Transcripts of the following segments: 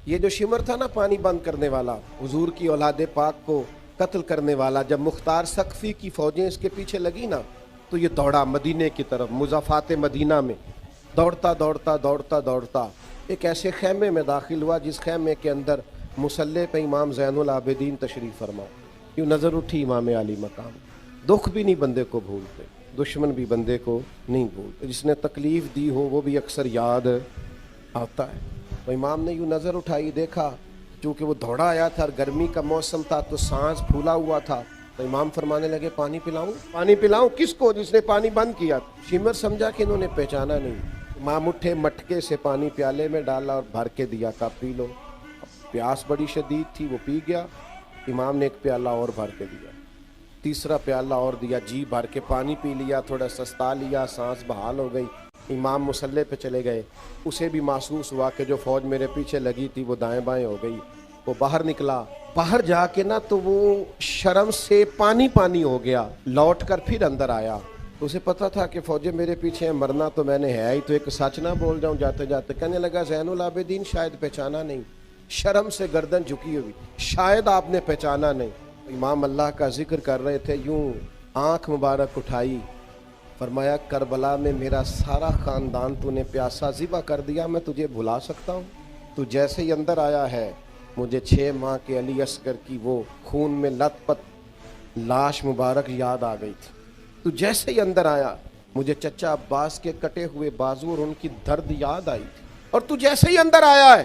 یہ جو شمر تھا نا پانی بند کرنے والا، حضور کی اولاد پاک کو قتل کرنے والا، جب مختار ثقفی کی فوجیں اس کے پیچھے لگی نا تو یہ دوڑا مدینے کی طرف، مضافات مدینہ میں دوڑتا دوڑتا دوڑتا دوڑتا ایک ایسے خیمے میں داخل ہوا جس خیمے کے اندر مصلی پہ امام زین العابدین تشریف فرما۔ یوں نظر اٹھی امام علی مقام۔ دکھ بھی نہیں بندے کو بھولتے، دشمن بھی بندے کو نہیں بھولتے، جس نے تکلیف دی ہو وہ بھی اکثر یاد آتا ہے۔ تو امام نے یوں نظر اٹھائی، دیکھا چونکہ وہ دوڑا آیا تھا اور گرمی کا موسم تھا تو سانس پھولا ہوا تھا، تو امام فرمانے لگے پانی پلاؤں؟ پانی پلاؤں کس کو؟ جس نے پانی بند کیا۔ شمر سمجھا کہ انہوں نے پہچانا نہیں۔ امام اٹھے، مٹکے سے پانی پیالے میں ڈالا اور بھر کے دیا، کہا پی لو۔ پیاس بڑی شدید تھی، وہ پی گیا۔ امام نے ایک پیالہ اور بھر کے دیا، تیسرا پیالہ اور دیا، جی بھر کے پانی پی لیا، تھوڑا سستا لیا، سانس بحال ہو گئی۔ امام مصلی پہ چلے گئے، اسے بھی محسوس ہوا کہ جو فوج میرے پیچھے لگی تھی وہ دائیں بائیں ہو گئی۔ وہ باہر نکلا، باہر جا کے نا تو وہ شرم سے پانی پانی ہو گیا، لوٹ کر پھر اندر آیا۔ اسے پتا تھا کہ فوجیں میرے پیچھے ہیں، مرنا تو میں نے ہے ہی، تو ایک سچ نہ بول جاؤں جاتے جاتے۔ کہنے لگا زین العابدین شاید پہچانا نہیں، شرم سے گردن جھکی ہوئی، شاید آپ نے پہچانا نہیں۔ امام اللہ کا ذکر کر رہے تھے، یوں آنکھ مبارک اٹھائی، فرمایا کربلا میں میرا سارا خاندان تو نے پیاسا ذبح کر دیا، میں تجھے بھلا سکتا ہوں؟ تو جیسے ہی اندر آیا ہے مجھے 6 ماہ کے علی اصغر کی وہ خون میں لت پت لاش مبارک یاد آ گئی تھی۔ تو جیسے ہی اندر آیا مجھے چچا عباس کے کٹے ہوئے بازو اور ان کی درد یاد آئی تھی، اور تو جیسے ہی اندر آیا ہے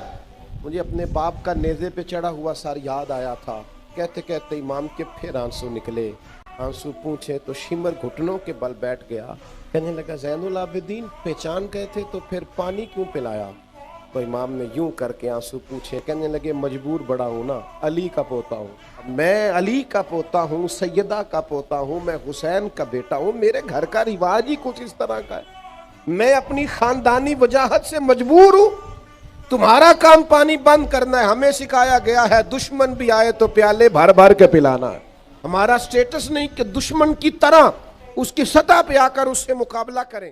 مجھے اپنے باپ کا نیزے پہ چڑھا ہوا سر یاد آیا تھا۔ کہتے کہتے امام کے پھر آنسو نکلے، آنسو پوچھے تو شمر گھٹنوں کے بل بیٹھ گیا۔ کہنے لگا زین العابدین پہچان گئے تھے تو پھر پانی کیوں پلایا؟ تو امام نے یوں کر کے آنسو پوچھے، کہنے لگے مجبور بڑا ہوں نا، علی کا پوتا ہوں میں، علی کا پوتا ہوں، سیدہ کا پوتا ہوں میں، حسین کا بیٹا ہوں، میرے گھر کا رواج ہی کچھ اس طرح کا ہے، میں اپنی خاندانی وجاہت سے مجبور ہوں، تمہارا کام پانی بند کرنا ہے۔ ہمیں سکھایا گیا ہے دشمن بھی آئے تو پیالے بھر بھر کے پلانا ہے، ہمارا سٹیٹس نہیں کہ دشمن کی طرح اس کی سطح پہ آ کر اس سے مقابلہ کریں۔